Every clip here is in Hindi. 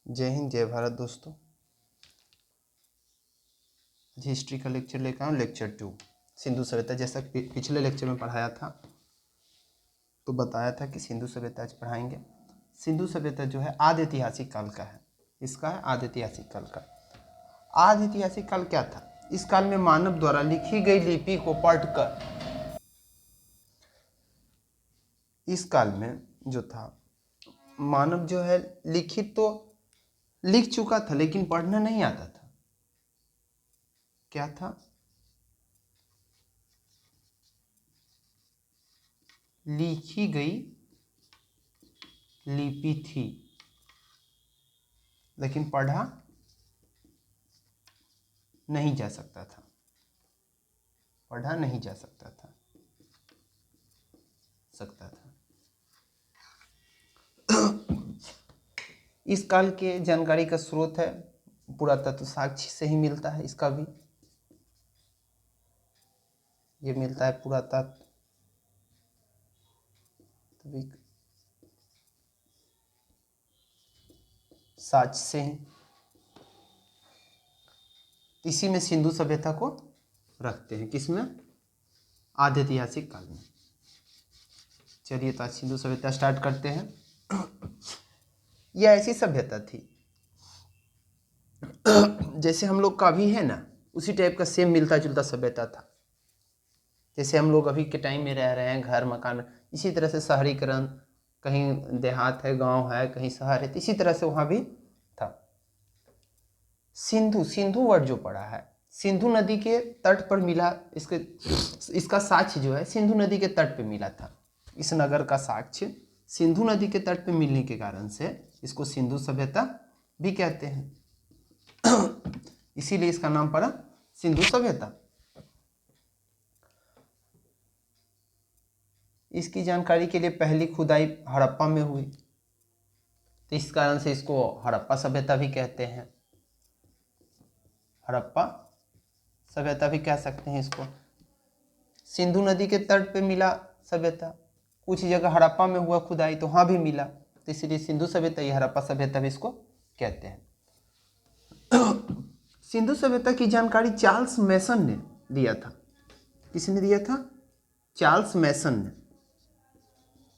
जय हिंद जय भारत दोस्तों। हिस्ट्री का लेक्चर लेकर आऊँ, लेक्चर 2 सिंधु सभ्यता। जैसा पिछले लेक्चर में पढ़ाया था तो बताया था कि सिंधु सभ्यता आज पढ़ाएंगे। सिंधु सभ्यता जो है आदि ऐतिहासिक काल का है। इसका है आदि ऐतिहासिक काल का। आदि ऐतिहासिक काल क्या था? इस काल में मानव द्वारा लिखी गई लिपि को पढ़कर, इस काल में जो था मानव जो है लिखित तो लिख चुका था लेकिन पढ़ना नहीं आता था। क्या था? लिखी गई लिपि थी लेकिन पढ़ा नहीं जा सकता था। पढ़ा नहीं जा सकता था। इस काल के जानकारी का स्रोत है पुरातत्व साक्ष्य से ही मिलता है। इसका भी ये मिलता है पुरातत्व साक्ष्य से ही। इसी में सिंधु सभ्यता को रखते हैं। किसमें? आदि ऐतिहासिक काल में। चलिए तो आज सिंधु सभ्यता स्टार्ट करते हैं। यह ऐसी सभ्यता थी जैसे हम लोग का भी है ना, उसी टाइप का सेम मिलता जुलता सभ्यता था। जैसे हम लोग अभी के टाइम में रह रहे हैं, घर मकान, इसी तरह से शहरीकरण, कहीं देहात है, गांव है, कहीं शहर है, तो इसी तरह से वहाँ भी था। सिंधु वर्ड जो पड़ा है, सिंधु नदी के तट पर मिला। इसका साक्ष्य जो है सिंधु नदी के तट पे मिला था। इस नगर का साक्ष्य सिंधु नदी के तट पे मिलने के कारण से इसको सिंधु सभ्यता भी कहते हैं। इसीलिए इसका नाम पड़ा सिंधु सभ्यता। इसकी जानकारी के लिए पहली खुदाई हड़प्पा में हुई, तो इस कारण से इसको हड़प्पा सभ्यता भी कहते हैं। हड़प्पा सभ्यता भी कह सकते हैं इसको। सिंधु नदी के तट पे मिला सभ्यता, कुछ जगह हड़प्पा में हुआ खुदाई तो वहाँ भी मिला, तो इसलिए सिंधु सभ्यता या हड़प्पा सभ्यता भी इसको कहते हैं। सिंधु सभ्यता की जानकारी चार्ल्स मैसन ने दिया था। किसने दिया था? चार्ल्स मैसन ने।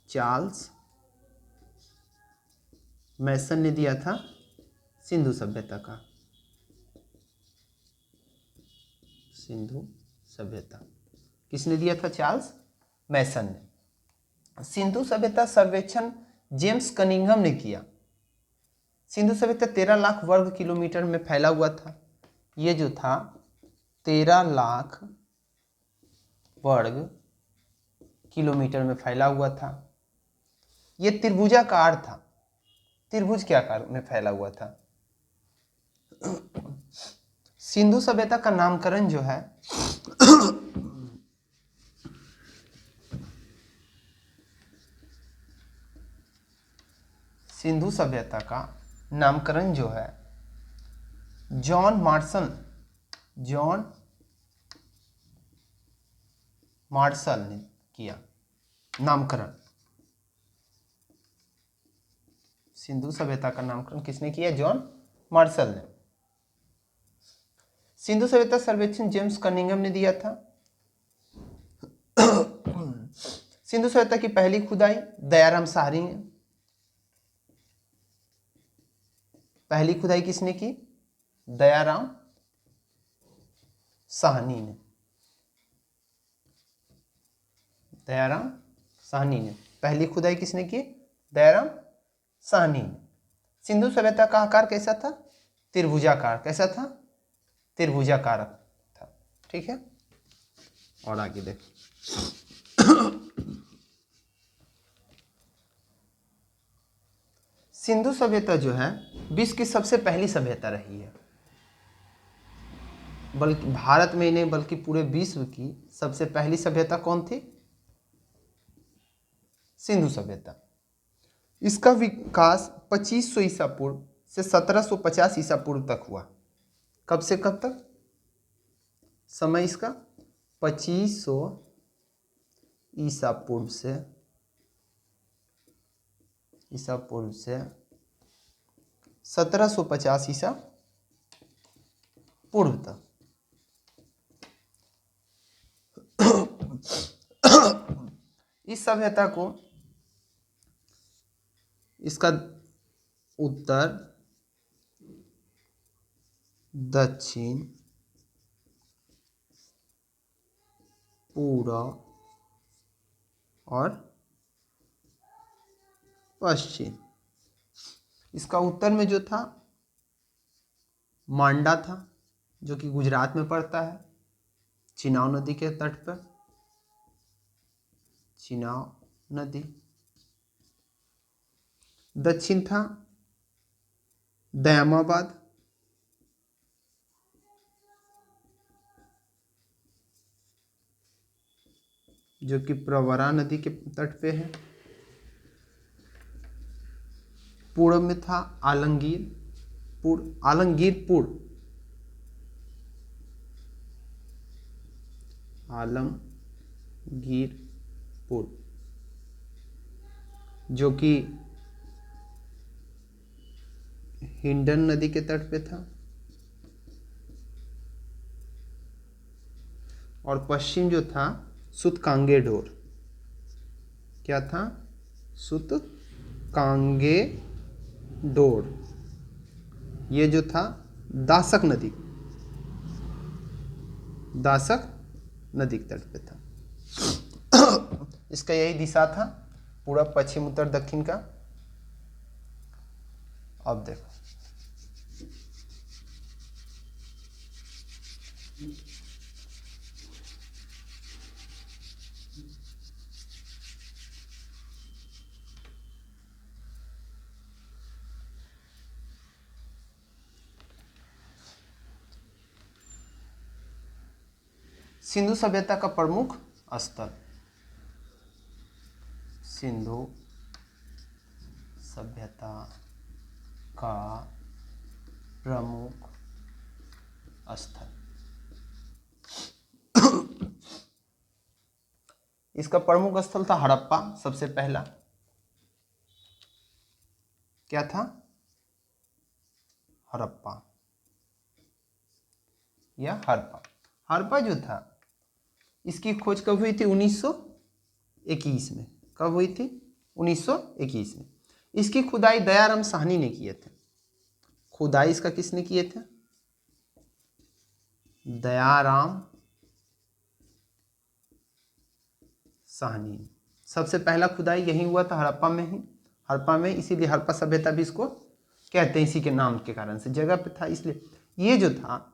चार्ल्स मैसन ने दिया था सिंधु सभ्यता का। सिंधु सभ्यता किसने दिया था? चार्ल्स मैसन ने। सिंधु सभ्यता सर्वेक्षण जेम्स कनिंघम ने किया। सिंधु सभ्यता 13 लाख वर्ग किलोमीटर में फैला हुआ था। ये जो था 13 लाख वर्ग किलोमीटर में फैला हुआ था। ये त्रिभुजाकार था। त्रिभुज के आकार में फैला हुआ था। सिंधु सभ्यता का नामकरण जो है सिंधु सभ्यता का नामकरण जो है जॉन मार्शल ने किया। नामकरण सिंधु सभ्यता का नामकरण किसने किया? जॉन मार्शल ने। सिंधु सभ्यता सर्वेक्षण जेम्स कनिंघम ने दिया था। सिंधु सभ्यता की पहली खुदाई दयाराम साहनी ने। पहली खुदाई किसने की? दयाराम साहनी ने। दयाराम साहनी ने पहली खुदाई किसने की? दयाराम साहनी ने। सिंधु सभ्यता का आकार कैसा था? त्रिभुजाकार। कैसा था? त्रिभुजाकार था। ठीक है, और आगे देखो। सिंधु सभ्यता जो है विश्व की सबसे पहली सभ्यता रही है। बल्कि भारत में ही नहीं बल्कि पूरे विश्व की सबसे पहली सभ्यता कौन थी? सिंधु सभ्यता। इसका विकास 2500 ईसा पूर्व से 1750 ईसा पूर्व तक हुआ। कब से कब तक? समय इसका 2500 ईसा पूर्व से 1750 ईसा पूर्व तक। इस सभ्यता को इसका उत्तर, दक्षिण, पूर्व और पश्चिम, इसका उत्तर में जो था मांडा था, जो कि गुजरात में पड़ता है, चिनाब नदी के तट पर, चिनाब नदी। दक्षिण था दयामाबाद, जो कि प्रवरा नदी के तट पे है। पूर्व में था आलमगीरपुर, जो कि हिंडन नदी के तट पे था। और पश्चिम जो था सूतकांगेडोर, क्या था? सूतकांगेडोर, ये जो था दासक नदी के तट पे था। इसका यही दिशा था, पूरब, पश्चिम, उत्तर, दक्षिण का। अब देखो, सिंधु सभ्यता का प्रमुख स्थल, सिंधु सभ्यता का प्रमुख स्थल, इसका प्रमुख स्थल था हड़प्पा। सबसे पहला क्या था? हड़प्पा या हड़प्पा। हड़प्पा जो था, इसकी खोज कब हुई थी? 1921 में। कब हुई थी? 1921 में। इसकी खुदाई दयाराम साहनी ने किए थे। खुदाई इसका किसने किए थे? दयाराम साहनी। सबसे पहला खुदाई यही हुआ था, हड़प्पा में ही। हड़प्पा में, इसीलिए हड़प्पा सभ्यता भी इसको कहते हैं, इसी के नाम के कारण से, जगह पे था इसलिए। ये जो था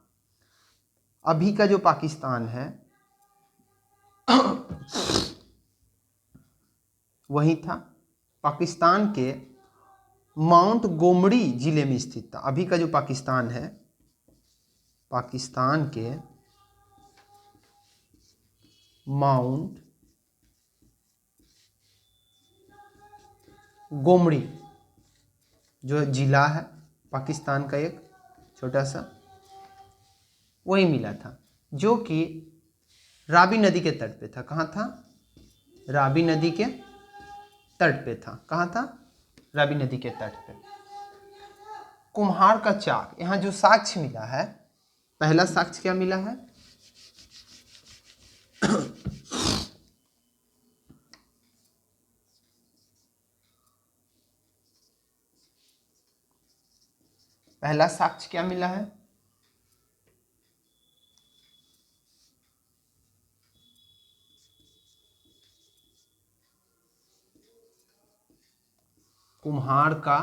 अभी का जो पाकिस्तान है वही था। पाकिस्तान के माउंट गोमड़ी जिले में स्थित था। अभी का जो पाकिस्तान है, पाकिस्तान के माउंट गोमड़ी जो जिला है पाकिस्तान का, एक छोटा सा, वही मिला था, जो कि रावी नदी के तट पे था। कहाँ था? रावी नदी के तट पे था। कहाँ था? रावी नदी के तट पे। कुम्हार का चाक, यहाँ जो साक्ष्य मिला है, पहला साक्ष्य क्या मिला है? पहला साक्ष्य क्या मिला है? कुम्हार का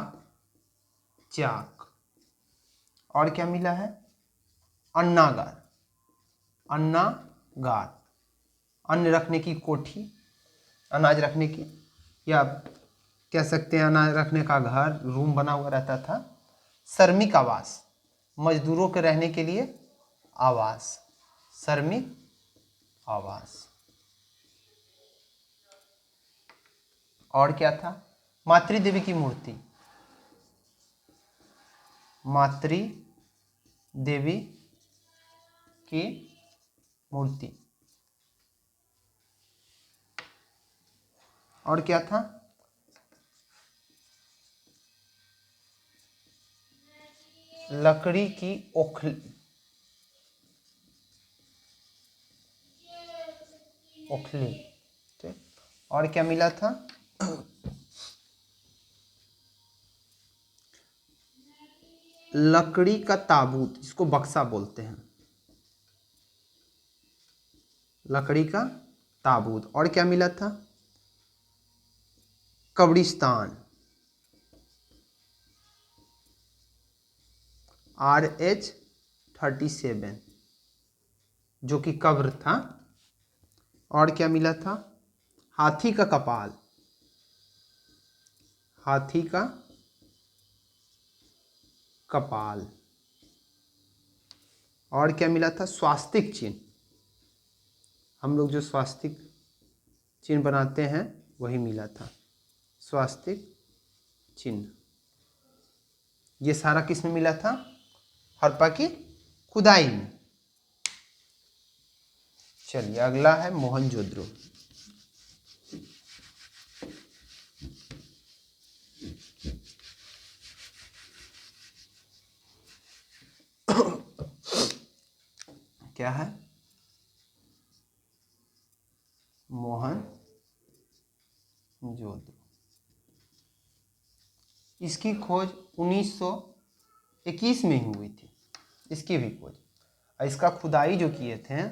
चाक। और क्या मिला है? अन्नागार। अन्नागार, अन्न रखने की कोठी, अनाज रखने की, या कह सकते हैं अनाज रखने का घर, रूम बना हुआ रहता था। श्रमिक आवास, मजदूरों के रहने के लिए आवास, श्रमिक आवास। और क्या था? मातृ देवी की मूर्ति, मातृ देवी की मूर्ति। और क्या था? लकड़ी की ओखली, ओखली, ठीक। और क्या मिला था? लकड़ी का ताबूत, इसको बक्सा बोलते हैं, लकड़ी का ताबूत। और क्या मिला था? कब्रिस्तान, RH-37, जो कि कब्र था। और क्या मिला था? हाथी का कपाल, हाथी का कपाल। और क्या मिला था? स्वास्तिक चिन्ह, हम लोग जो स्वास्तिक चिन्ह बनाते हैं वही मिला था, स्वास्तिक चिन्ह। ये सारा किस में मिला था? हड़प्पा की खुदाई में। चलिए अगला है मोहनजोदड़ो। क्या है? मोहनजोदड़ो। इसकी खोज 1921 में ही हुई थी, इसकी भी खोज। और इसका खुदाई जो किए थे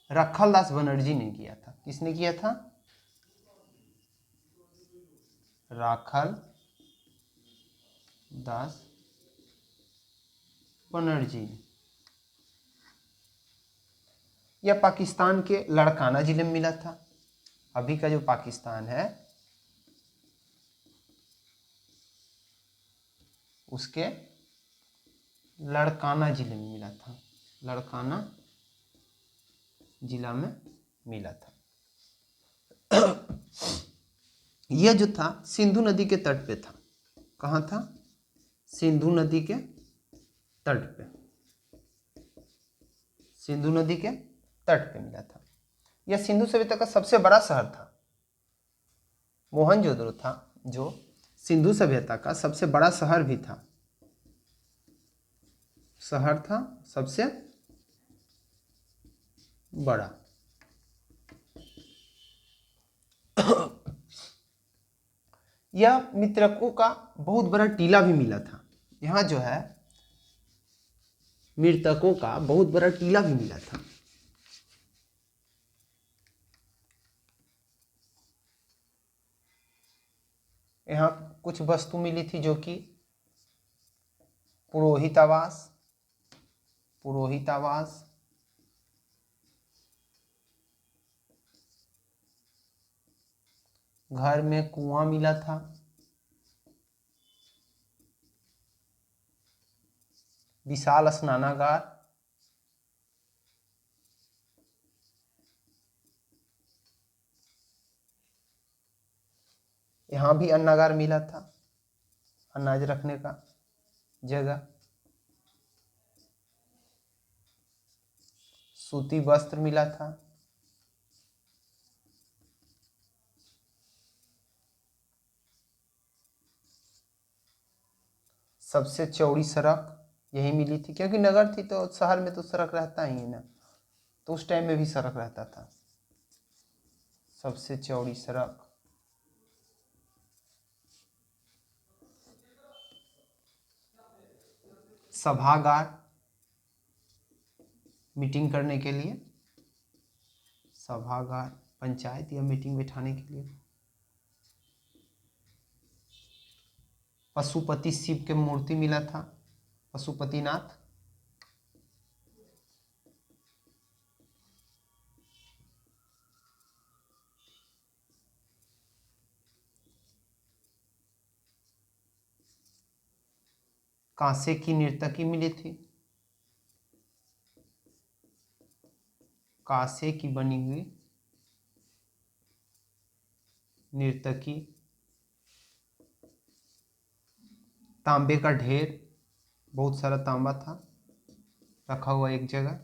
रखलदास बनर्जी ने किया था। किसने किया था? राखल दास बनर्जी ने। यह पाकिस्तान के लड़काना जिले में मिला था। अभी का जो पाकिस्तान है उसके लड़काना जिले में मिला था, लड़काना जिला में मिला था। यह जो था सिंधु नदी के तट पे था। कहाँ था? सिंधु नदी के तट पे, सिंधु नदी के तट पे मिला था। यह सिंधु सभ्यता का सबसे बड़ा शहर था। मोहनजोदड़ो था जो सिंधु सभ्यता का सबसे बड़ा शहर भी था, शहर था सबसे बड़ा। यह मृतकों का बहुत बड़ा टीला भी मिला था। यहाँ जो है मृतकों का बहुत बड़ा टीला भी मिला था। यहाँ कुछ वस्तु मिली थी जो कि पुरोहितावास, पुरोहितावास, घर में कुआं मिला था, विशाल स्नानागार, यहाँ भी अन्नागार मिला था, अनाज रखने का जगह, सूती वस्त्र मिला था, सबसे चौड़ी सड़क यही मिली थी, क्योंकि नगर थी तो शहर में तो सड़क रहता ही है ना, तो उस टाइम में भी सड़क रहता था। सबसे चौड़ी सड़क, सभागार, मीटिंग करने के लिए, सभागार पंचायत या मीटिंग बिठाने के लिए, पशुपति शिव के मूर्ति मिला था, पशुपतिनाथ, कांसे की नर्तकी मिली थी, कांसे की बनी हुई नर्तकी, तांबे का ढेर, बहुत सारा तांबा था रखा हुआ एक जगह।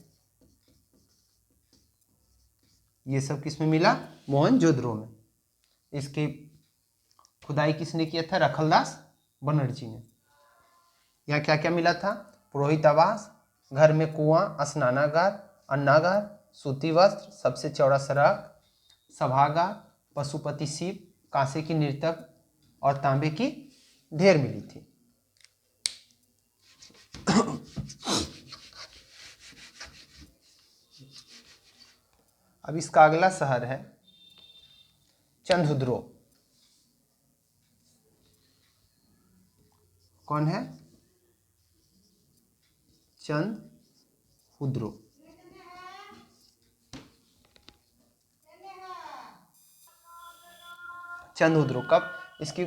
ये सब किस में मिला? मोहनजोदड़ो में। इसकी खुदाई किसने किया था? रखलदास बनर्जी ने। यहाँ क्या क्या मिला था? पुरोहित आवास, घर में कुआं, स्नानागार, अन्नागार, सूती वस्त्र, सबसे चौड़ा सड़क, सभागार, पशुपति शिव, कांसे की नर्तक और तांबे की ढेर मिली थी। अब इसका अगला शहर है चंद्रहुद्रो। कौन है? चंद्रहुद्रो। चंद्रहुद्रो कब, इसकी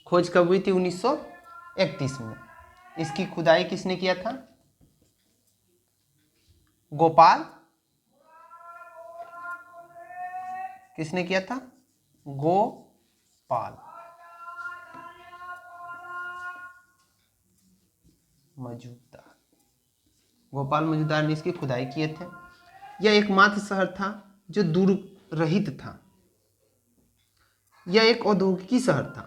खोज कब हुई थी? 1931 में। इसकी खुदाई किसने किया था? गोपाल, किसने किया था? गोपाल मजूमदार। गोपाल मजूमदार ने इसकी खुदाई किए थे। यह एकमात्र शहर था जो दूर रहित था। यह एक औद्योगिकी शहर था,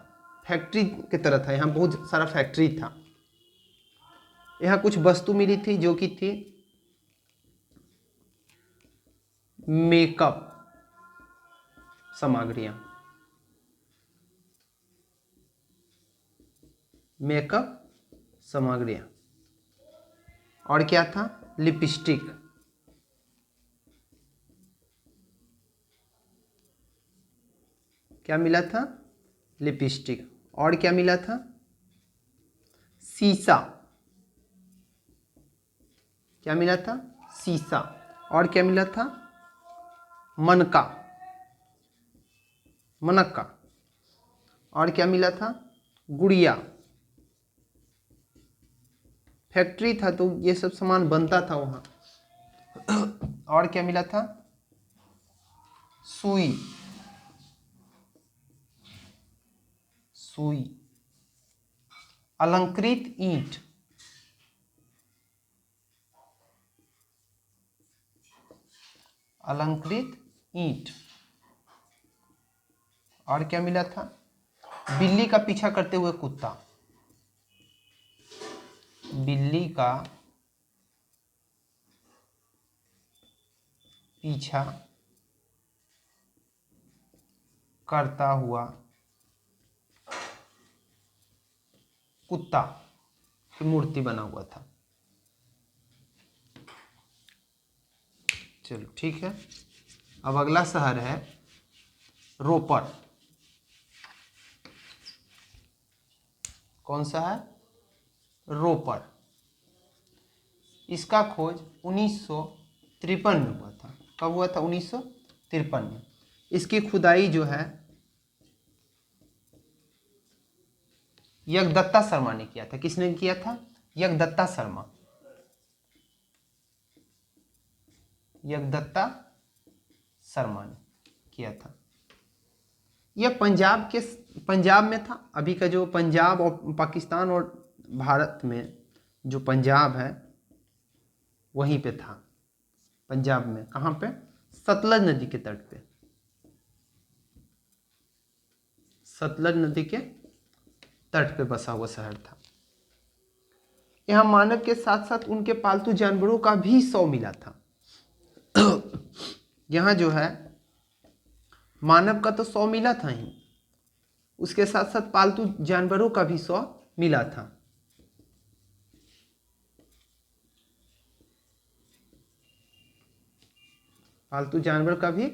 फैक्ट्री की तरह था। यहाँ बहुत सारा फैक्ट्री था। यहाँ कुछ वस्तु मिली थी जो कि थी मेकअप सामग्रियां, मेकअप सामग्रियां। और क्या था? लिपस्टिक। क्या मिला था? लिपस्टिक। और क्या मिला था? शीशा। क्या मिला था? शीशा। और क्या मिला था? मनका, मनक्का। और क्या मिला था? गुड़िया। फैक्ट्री था तो ये सब सामान बनता था वहाँ। और क्या मिला था? सुई, सुई। अलंकृत ईंट, अलंकृत ईंट। और क्या मिला था? बिल्ली का पीछा करते हुए कुत्ता, बिल्ली का पीछा करता हुआ कुत्ता की मूर्ति बना हुआ था। चलो ठीक है। अब अगला शहर है रोपर। कौन सा है? रोपर। इसका खोज 1953 में हुआ था। कब हुआ था? 1953 में। इसकी खुदाई जो है यज्ञदत्ता शर्मा ने किया था। किसने किया था? यज्ञदत्ता शर्मा, यज्ञदत्ता शर्मा ने किया था। यह पंजाब में था। अभी का जो पंजाब और पाकिस्तान और भारत में जो पंजाब है वहीं पे था। पंजाब में कहाँ पे? सतलज नदी के तट पे, सतलज नदी के तट पे बसा हुआ शहर था। यहाँ मानव के साथ साथ उनके पालतू जानवरों का भी शव मिला था। यहाँ जो है मानव का तो शव मिला था ही, उसके साथ साथ पालतू जानवरों का भी शव मिला था। पालतू जानवर का भी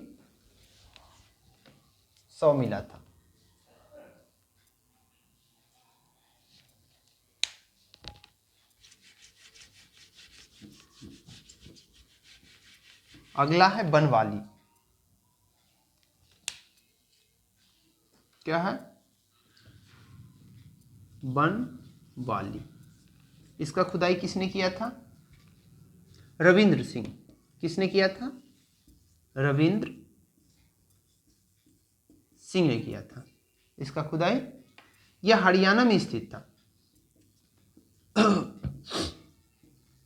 शव मिला था। अगला है बनवाली। क्या है? बनवाली। इसका खुदाई किसने किया था? रविंद्र सिंह। किसने किया था? रविंद्र सिंह ने किया था इसका खुदाई। यह हरियाणा में स्थित था।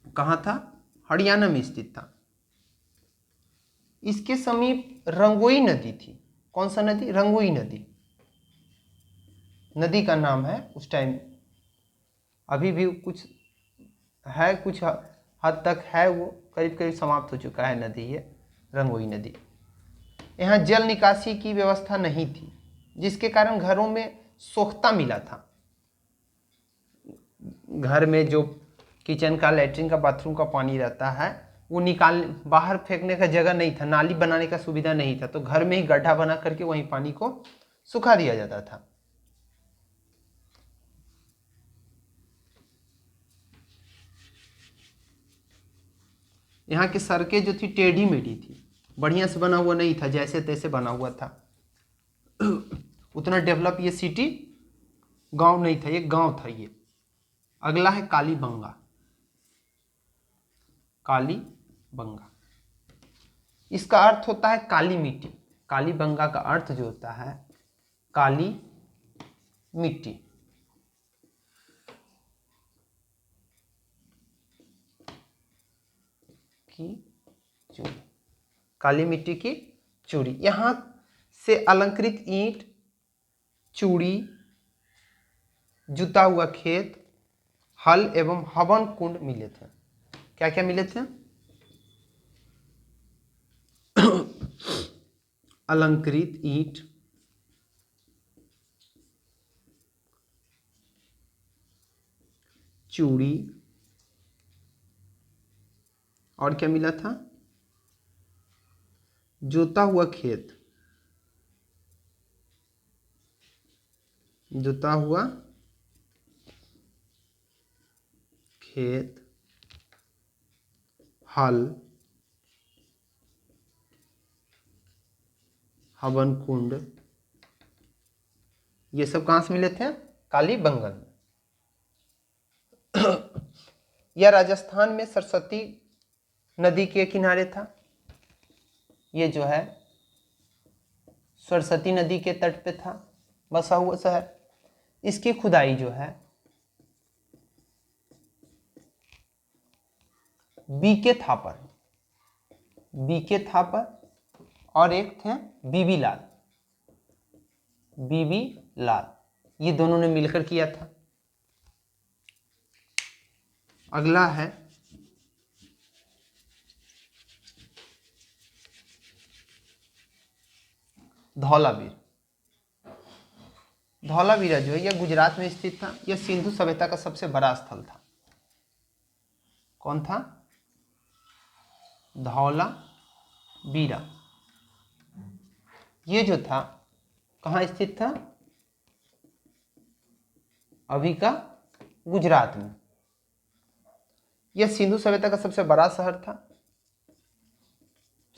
कहाँ था? हरियाणा में स्थित था। इसके समीप रंगोई नदी थी। कौन सा नदी? रंगोई नदी। नदी का नाम है उस टाइम अभी भी कुछ है, कुछ हद तक है, वो करीब करीब समाप्त हो चुका है नदी, ये रंगोई नदी। यहाँ जल निकासी की व्यवस्था नहीं थी, जिसके कारण घरों में सोख्ता मिला था। घर में जो किचन का, लेटरिन का, बाथरूम का पानी रहता है, वो निकाल बाहर फेंकने का जगह नहीं था, नाली बनाने का सुविधा नहीं था, तो घर में ही गड्ढा बना करके वहीं पानी को सुखा दिया जाता था। यहाँ की सड़कें जो थी टेढ़ी मेढ़ी थी, बढ़िया से बना हुआ नहीं था, जैसे तैसे बना हुआ था। उतना डेवलप ये सिटी गांव नहीं था, ये गांव था ये। अगला है कालीबंगा। कालीबंगा, इसका अर्थ होता है काली मिट्टी। कालीबंगा का अर्थ जो होता है काली मिट्टी। की चूड़ी, काली मिट्टी की चूड़ी। यहां से अलंकृत ईंट, चूड़ी, जुता हुआ खेत, हल एवं हवन कुंड मिले थे। क्या क्या मिले थे? अलंकृत ईंट, चूड़ी, और क्या मिला था? जोता हुआ खेत, जोता हुआ खेत, हल, हवन कुंड, ये सब कहां से मिले थे? कालीबंगन में। यह राजस्थान में सरस्वती नदी के किनारे था। ये जो है सरस्वती नदी के तट पे था बसा हुआ शहर। इसकी खुदाई जो है बीके थापर, बीके थापर और एक थे बीबी लाल, बीबी लाल, ये दोनों ने मिलकर किया था। अगला है धौलावीर। धौलावीरा जो है यह गुजरात में स्थित था। यह सिंधु सभ्यता का सबसे बड़ा स्थल था। कौन था? धौलावीरा। ये जो था कहाँ स्थित था? अभी का गुजरात में। यह सिंधु सभ्यता का सबसे बड़ा शहर था,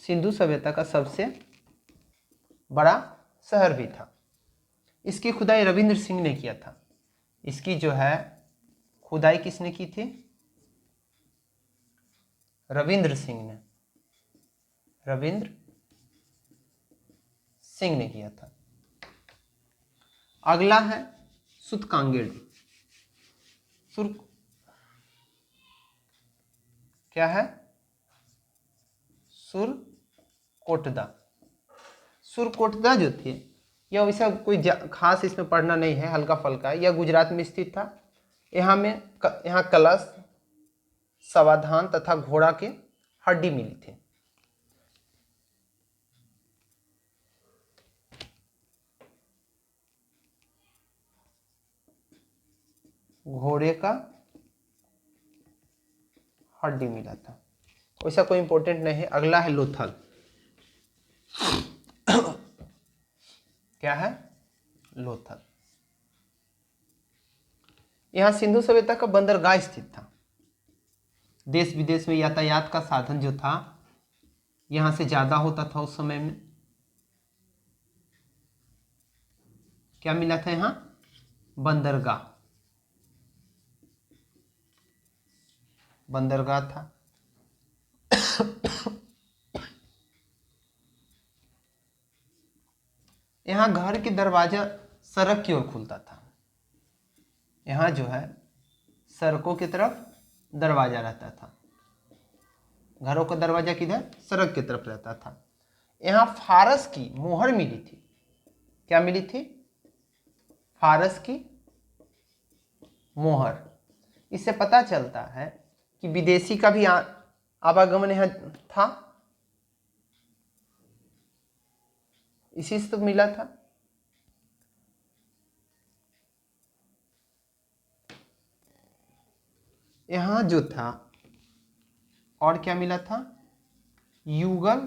सिंधु सभ्यता का सबसे बड़ा शहर भी था। इसकी खुदाई रविंद्र सिंह ने किया था। इसकी जो है खुदाई किसने की थी? रविंद्र सिंह ने, रविंद्र सिंह ने किया था। अगला है सुतकांगेड़। सुर क्या है? सुरकोटदा। सुरकोटदा जो थे यह वैसा कोई खास इसमें पढ़ना नहीं है, हल्का फल्का है। यह गुजरात में स्थित था। यहाँ कलश, समाधान तथा घोड़ा के हड्डी मिली थी। घोड़े का हड्डी मिला था, वैसा कोई इंपॉर्टेंट नहीं है। अगला है लोथल। क्या है? लोथल। यहां सिंधु सभ्यता का बंदरगाह स्थित था। देश विदेश में यातायात का साधन जो था यहां से ज्यादा होता था उस समय में। क्या मिला था यहां? बंदरगाह, बंदरगाह था। यहां घर की दरवाजा सड़क की ओर खुलता था। यहां जो है सड़कों की तरफ दरवाजा रहता था। घरों का दरवाजा किधर? सड़क की तरफ रहता था। यहां फारस की मोहर मिली थी। क्या मिली थी? फारस की मोहर। इससे पता चलता है कि विदेशी का भी आवागमन यहाँ था, इसी से तो मिला था। यहाँ जो था और क्या मिला था, युगल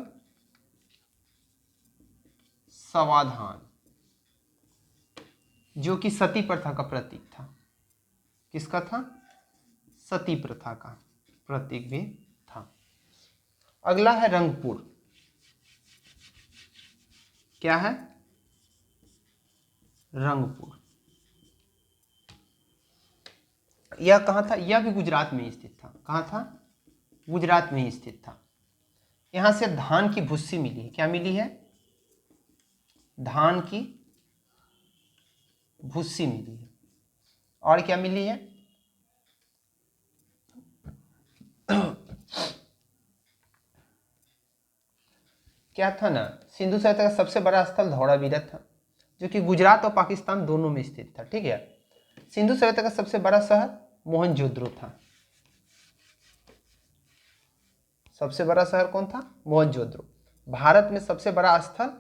समाधान, जो कि सती प्रथा का प्रतीक था। किसका था? सती प्रथा का प्रतीक भी था। अगला है रंगपुर। क्या है? रंगपुर। यह कहाँ था? यह भी गुजरात में ही स्थित था। कहाँ था? गुजरात में ही स्थित था। यहां से धान की भुस्सी मिली है। क्या मिली है? धान की भुस्सी मिली है। और क्या मिली है? क्या था ना, सिंधु सभ्यता का सबसे बड़ा स्थल धौलावीरा था, जो कि गुजरात और पाकिस्तान दोनों में स्थित था। ठीक है। सिंधु सभ्यता का सबसे बड़ा शहर मोहनजोदड़ो था। सबसे बड़ा शहर कौन था? मोहनजोदड़ो। भारत में सबसे बड़ा स्थल,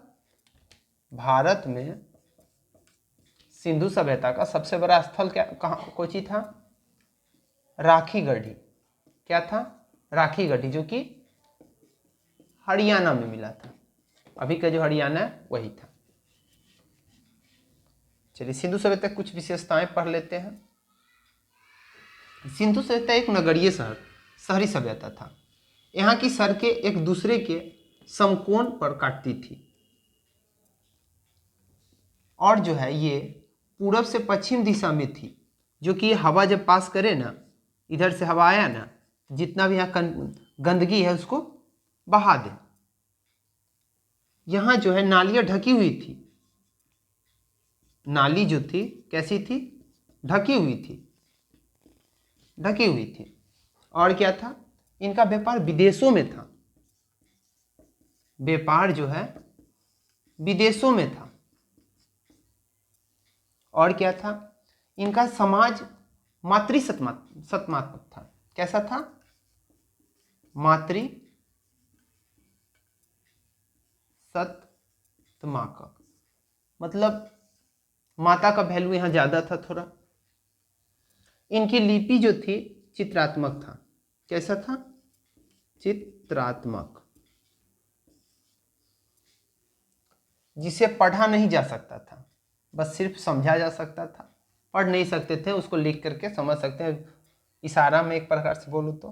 भारत में सिंधु सभ्यता का सबसे बड़ा स्थल क्या, कहाँ, कोची था? राखी गढ़ी। क्या था? राखी गढ़ी, जो कि हरियाणा में मिला था। अभी का जो हरियाणा है वही था। चलिए सिंधु सभ्यता की कुछ विशेषताएं पढ़ लेते हैं। सिंधु सभ्यता एक नगरीय शहरी सभ्यता था। यहाँ की सड़कें एक दूसरे के समकोण पर काटती थी, और जो है ये पूरब से पश्चिम दिशा में थी, जो कि हवा जब पास करे ना, इधर से हवा आया ना, जितना भी यहाँ गंदगी है उसको बहा दे। यहाँ जो है नालियाँ ढकी हुई थी। नाली जो थी कैसी थी? ढकी हुई थी, ढकी हुई थी। और क्या था? इनका व्यापार विदेशों में था। व्यापार जो है विदेशों में था। और क्या था? इनका समाज सत्मात्मक था। कैसा था? मातृ सत्माकक, मतलब माता का वैल्यू यहां ज्यादा था थोड़ा। इनकी लिपि जो थी चित्रात्मक था। कैसा था? चित्रात्मक, जिसे पढ़ा नहीं जा सकता था, बस सिर्फ समझा जा सकता था। पढ़ नहीं सकते थे, उसको लिख करके समझ सकते हैं। इशारा में एक प्रकार से बोलूँ तो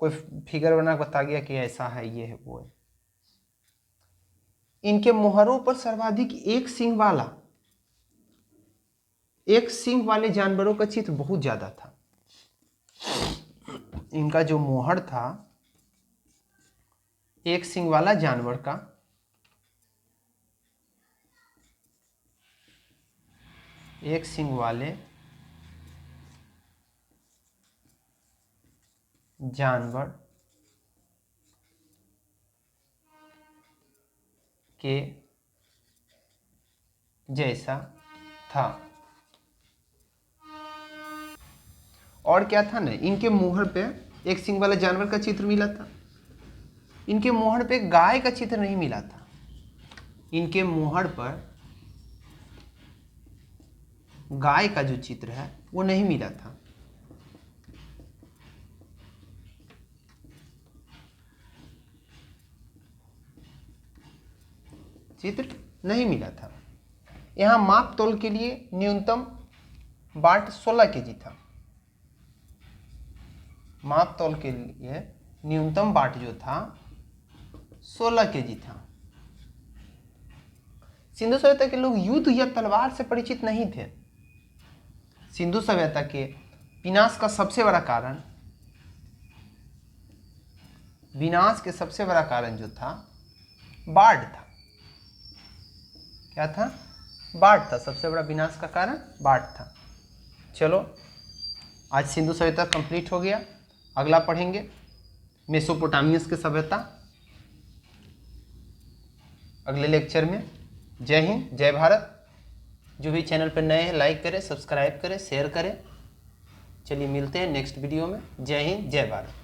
कोई फिगर बना बता गया कि ऐसा है, ये है, वो है। इनके मोहरों पर सर्वाधिक एक सींग वाले जानवरों का चित्र बहुत ज्यादा था। इनका जो मोहर था, एक सींग वाला जानवर का, एक सींग वाले जानवर के जैसा था। और क्या था ना, इनके मोहर पे एक सींग वाले जानवर का चित्र मिला था। इनके मोहर पे गाय का चित्र नहीं मिला था। इनके मोहर पर गाय का जो चित्र है वो नहीं मिला था। चित्र नहीं मिला था। यहाँ माप तोल के लिए न्यूनतम बाट 16 केजी था। माप तोल के लिए न्यूनतम बाट जो था 16 केजी था। सिंधु सभ्यता के लोग युद्ध या तलवार से परिचित नहीं थे। सिंधु सभ्यता के विनाश का सबसे बड़ा कारण जो था बाढ़ था। क्या था? बाढ़ था। सबसे बड़ा विनाश का कारण बाढ़ था। चलो आज सिंधु सभ्यता कंप्लीट हो गया। अगला पढ़ेंगे मेसोपोटामियस की सभ्यता अगले लेक्चर में। जय हिंद, जय भारत। जो भी चैनल पर नए हैं लाइक करें, सब्सक्राइब करें, शेयर करें। चलिए मिलते हैं नेक्स्ट वीडियो में। जय हिंद, जय भारत।